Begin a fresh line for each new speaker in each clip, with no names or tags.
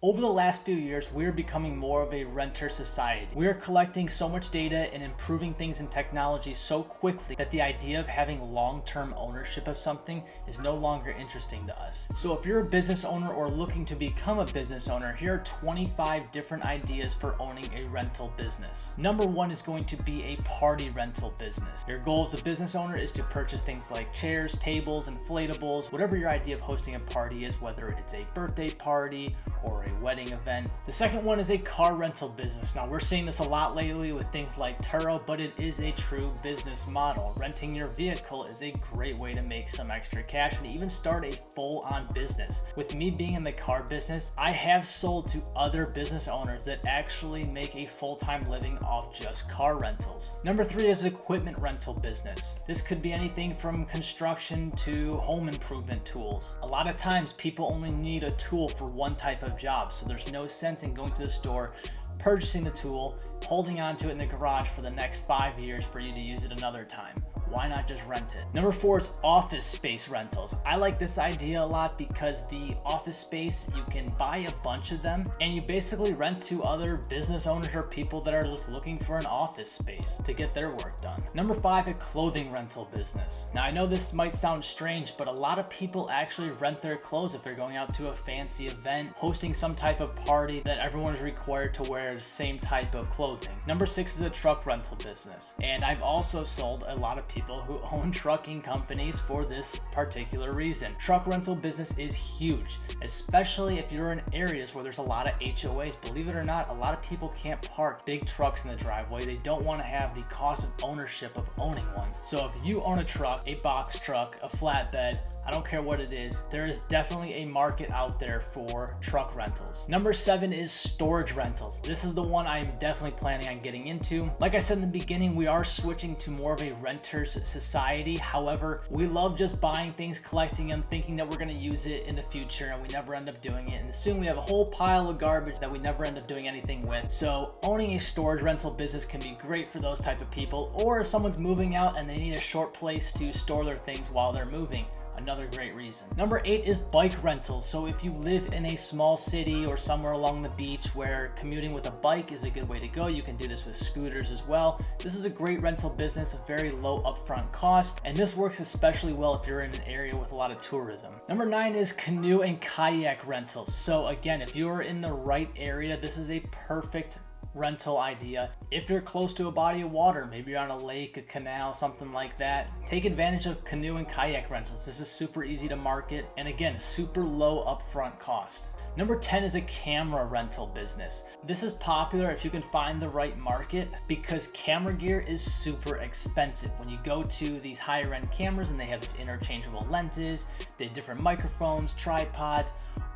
Over the last few years, we're becoming more of a renter society. We're collecting so much data and improving things in technology so quickly that the idea of having long-term ownership of something is no longer interesting to us. So if you're a business owner or looking to become a business owner, here are 25 different ideas for owning a rental business. Number one is going to be a party rental business. Your goal as a business owner is to purchase things like chairs, tables, inflatables, whatever your idea of hosting a party is, whether it's a birthday party or a wedding event. The second one is a car rental business. Now we're seeing this a lot lately with things like Turo, but it is a true business model. Renting your vehicle is a great way to make some extra cash and even start a full-on business. With me being in the car business, I have sold to other business owners that actually make a full-time living off just car rentals. Number three is equipment rental business. This could be anything from construction to home improvement tools. A lot of times people only need a tool for one type of job. So there's no sense in going to the store, purchasing the tool, holding onto it in the garage for the next 5 years for you to use it another time. Why not just rent it? Number four is office space rentals. I like this idea a lot because the office space, you can buy a bunch of them and you basically rent to other business owners or people that are just looking for an office space to get their work done. Number five, a clothing rental business. Now I know this might sound strange, but a lot of people actually rent their clothes if they're going out to a fancy event, hosting some type of party that everyone is required to wear the same type of clothing. Number six is a truck rental business. And I've also sold a lot of people who own trucking companies for this particular reason. Truck rental business is huge, especially if you're in areas where there's a lot of HOAs. Believe it or not, a lot of people can't park big trucks in the driveway. They don't want to have the cost of ownership of owning one. So if you own a truck, a box truck, a flatbed, I don't care what it is, there is definitely a market out there for truck rentals. Number seven is storage rentals. This is the one I'm definitely planning on getting into. Like I said in the beginning, we are switching to more of a renter's society. However, we love just buying things, collecting them, thinking that we're gonna use it in the future, and we never end up doing it. And soon we have a whole pile of garbage that we never end up doing anything with. So owning a storage rental business can be great for those type of people, or if someone's moving out and they need a short place to store their things while they're moving. Another great reason. Number eight is bike rentals. So if you live in a small city or somewhere along the beach where commuting with a bike is a good way to go, you can do this with scooters as well. This is a great rental business, a very low upfront cost, and this works especially well if you're in an area with a lot of tourism. Number nine is canoe and kayak rentals. So again, if you're in the right area, this is a perfect rental idea. If you're close to a body of water, maybe you're on a lake, a canal, something like that, take advantage of canoe and kayak rentals. This is super easy to market and again, super low upfront cost. Number 10 is a camera rental business. This is popular if you can find the right market because camera gear is super expensive. When you go to these higher end cameras and they have these interchangeable lenses, they have different microphones, tripods,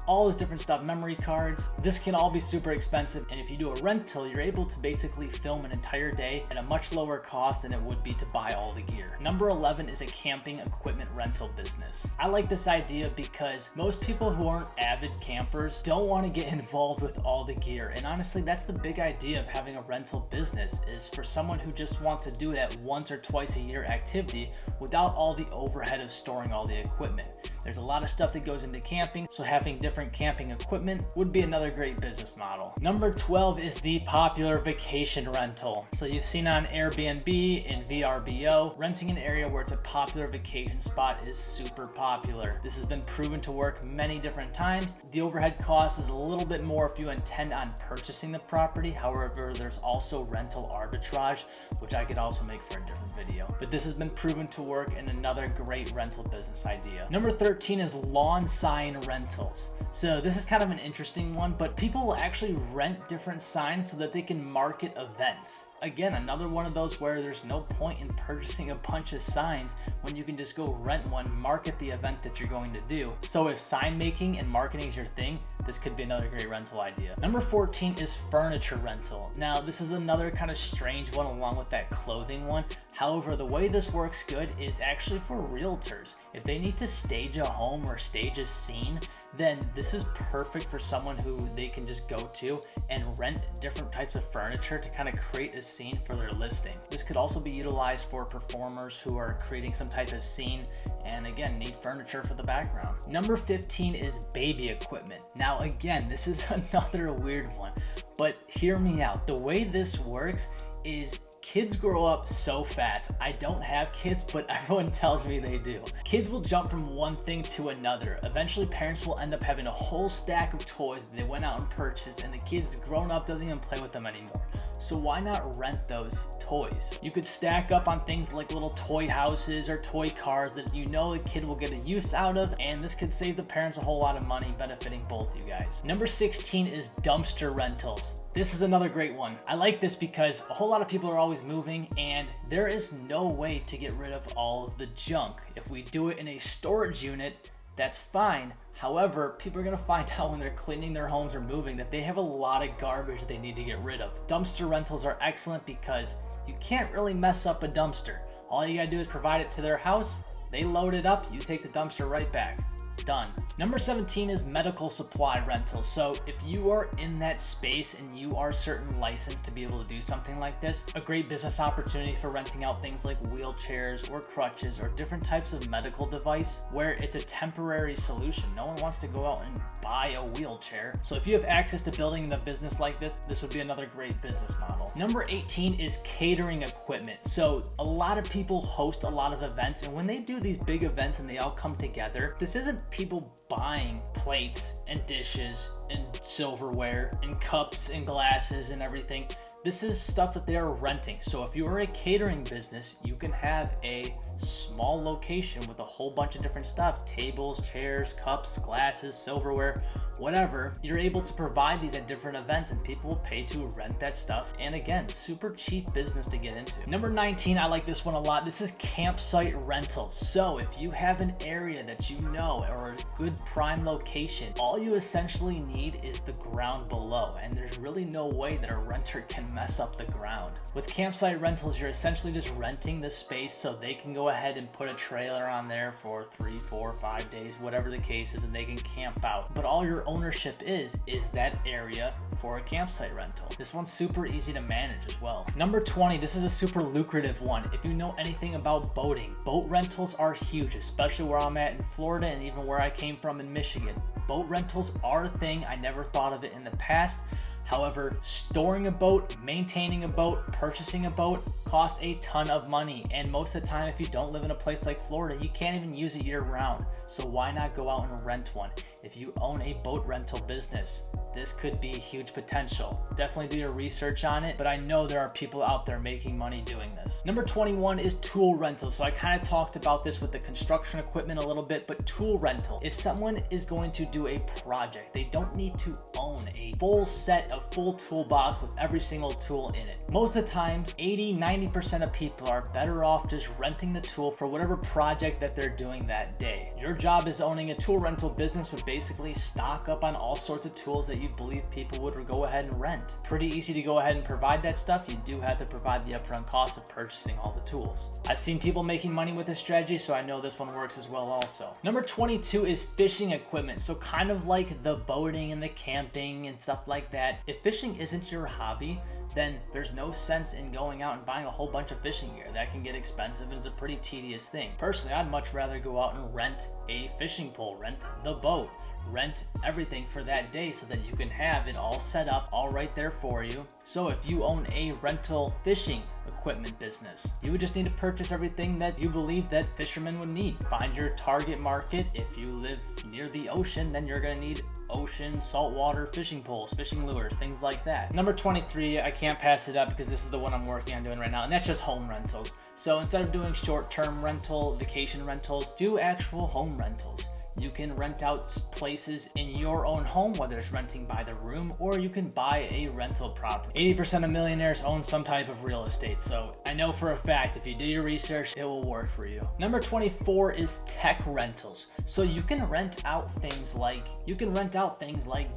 all this different stuff, memory cards. This can all be super expensive, and if you do a rental, you're able to basically film an entire day at a much lower cost than it would be to buy all the gear. Number 11 is a camping equipment rental business. I like this idea because most people who aren't avid campers don't want to get involved with all the gear, and honestly, that's the big idea of having a rental business, is for someone who just wants to do that once or twice a year activity without all the overhead of storing all the equipment. There's a lot of stuff that goes into camping, so having different camping equipment would be another great business model. Number 12 is the popular vacation rental. So you've seen on Airbnb and VRBO, renting an area where it's a popular vacation spot is super popular. This has been proven to work many different times. The overhead cost is a little bit more if you intend on purchasing the property. However, there's also rental arbitrage, which I could also make for a different video. But this has been proven to work and another great rental business idea. Number 13 is lawn sign rentals. So this is kind of an interesting one, but people will actually rent different signs so that they can market events. Again, another one of those where there's no point in purchasing a bunch of signs when you can just go rent one, market the event that you're going to do. So if sign making and marketing is your thing, this could be another great rental idea. Number 14 is furniture rental. Now, this is another kind of strange one along with that clothing one. However, the way this works good is actually for realtors. If they need to stage a home or stage a scene, then this is perfect for someone who they can just go to and rent different types of furniture to kind of create a scene for their listing. This could also be utilized for performers who are creating some type of scene and again need furniture for the background. Number 15 is baby equipment. Now again, this is another weird one, but hear me out. The way this works is kids grow up so fast. I don't have kids, but everyone tells me they do. Kids will jump from one thing to another. Eventually, parents will end up having a whole stack of toys that they went out and purchased, and the kid's grown up, doesn't even play with them anymore. So why not rent those toys? You could stack up on things like little toy houses or toy cars that you know the kid will get a use out of, and this could save the parents a whole lot of money, benefiting both you guys. Number 16 is dumpster rentals. This is another great one. I like this because a whole lot of people are always moving and there is no way to get rid of all of the junk. If we do it in a storage unit, that's fine. However, people are gonna find out when they're cleaning their homes or moving that they have a lot of garbage they need to get rid of. Dumpster rentals are excellent because you can't really mess up a dumpster. All you gotta do is provide it to their house, they load it up, you take the dumpster right back. Done. Number 17 is medical supply rentals. So if you are in that space and you are certain licensed to be able to do something like this, a great business opportunity for renting out things like wheelchairs or crutches or different types of medical device where it's a temporary solution. No one wants to go out and buy a wheelchair. So if you have access to building a business like this would be another great business model. Number 18 is catering equipment. So a lot of people host a lot of events, and when they do these big events and they all come together, this isn't people buying plates and dishes and silverware and cups and glasses and everything. This is stuff that they are renting. So if you are a catering business, you can have a small location with a whole bunch of different stuff, tables, chairs, cups, glasses, silverware, whatever. You're able to provide these at different events and people will pay to rent that stuff. And again, super cheap business to get into. Number 19, I like this one a lot. This is campsite rentals. So if you have an area that you know or a good prime location, all you essentially need is the ground below. And there's really no way that a renter can mess up the ground. With campsite rentals, you're essentially just renting the space so they can go ahead and put a trailer on there for 3, 4, 5 days, whatever the case is, and they can camp out. But all your ownership is that area for a campsite rental. This one's super easy to manage as well. Number 20, this is a super lucrative one. If you know anything about boating, boat rentals are huge, especially where I'm at in Florida and even where I came from in Michigan. Boat rentals are a thing. I never thought of it in the past. However, storing a boat, maintaining a boat, purchasing a boat costs a ton of money. And most of the time, if you don't live in a place like Florida, you can't even use it year round. So why not go out and rent one? If you own a boat rental business, this could be huge potential. Definitely do your research on it, but I know there are people out there making money doing this. Number 21 is tool rental. So I kind of talked about this with the construction equipment a little bit, but tool rental. If someone is going to do a project, they don't need to own a full set of full toolbox with every single tool in it. Most of the times, 80-90% of people are better off just renting the tool for whatever project that they're doing that day. Your job as owning a tool rental business would basically stock up on all sorts of tools that you believe people would go ahead and rent. Pretty easy to go ahead and provide that stuff. You do have to provide the upfront cost of purchasing all the tools. I've seen people making money with this strategy, so I know this one works as well also. Number 22 is fishing equipment. So kind of like the boating and the camping and stuff like that. If fishing isn't your hobby, then there's no sense in going out and buying a whole bunch of fishing gear. That can get expensive and it's a pretty tedious thing. Personally, I'd much rather go out and rent a fishing pole, rent the boat, rent everything for that day so that you can have it all set up, all right there for you. So if you own a rental fishing equipment business, you would just need to purchase everything that you believe that fishermen would need. Find your target market. If you live near the ocean, then you're gonna need ocean, saltwater fishing poles, fishing lures, things like that. Number 23, I can't pass it up because this is the one I'm working on doing right now, and that's just home rentals. So instead of doing short-term rental, vacation rentals, do actual home rentals. You can rent out places in your own home, whether it's renting by the room or you can buy a rental property. 80% of millionaires own some type of real estate, so I know for a fact if you do your research, it will work for you. Number 24 is tech rentals. So you can rent out things like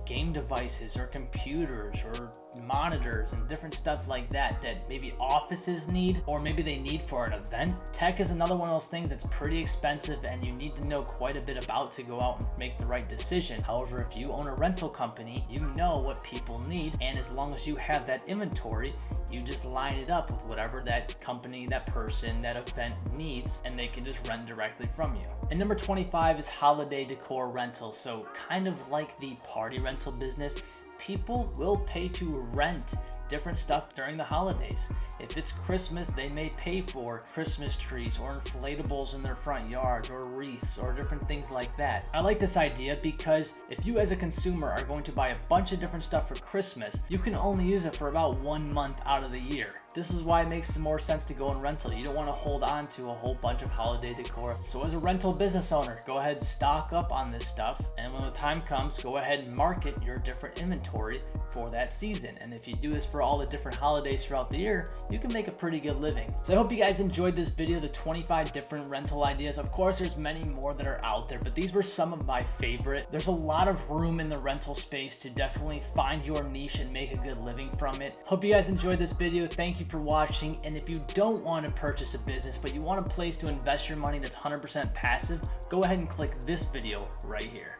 game devices or computers or monitors and different stuff like that maybe offices need or maybe they need for an event. Tech is another one of those things that's pretty expensive and you need to know quite a bit about out to go out and make the right decision. However, if you own a rental company, you know what people need, and as long as you have that inventory, you just line it up with whatever that company, that person, that event needs, and they can just rent directly from you. And number 25 is holiday decor rental. So kind of like the party rental business, people will pay to rent different stuff during the holidays. If it's Christmas, they may pay for Christmas trees or inflatables in their front yards or wreaths or different things like that. I like this idea because if you as a consumer are going to buy a bunch of different stuff for Christmas, you can only use it for about 1 month out of the year. This is why it makes more sense to go in rental. You don't want to hold on to a whole bunch of holiday decor. So as a rental business owner, go ahead and stock up on this stuff. And when the time comes, go ahead and market your different inventory for that season. And if you do this for all the different holidays throughout the year, you can make a pretty good living. So I hope you guys enjoyed this video, the 25 different rental ideas. Of course, there's many more that are out there, but these were some of my favorite. There's a lot of room in the rental space to definitely find your niche and make a good living from it. Hope you guys enjoyed this video. Thank you for watching. And if you don't want to purchase a business, but you want a place to invest your money that's 100% passive, go ahead and click this video right here.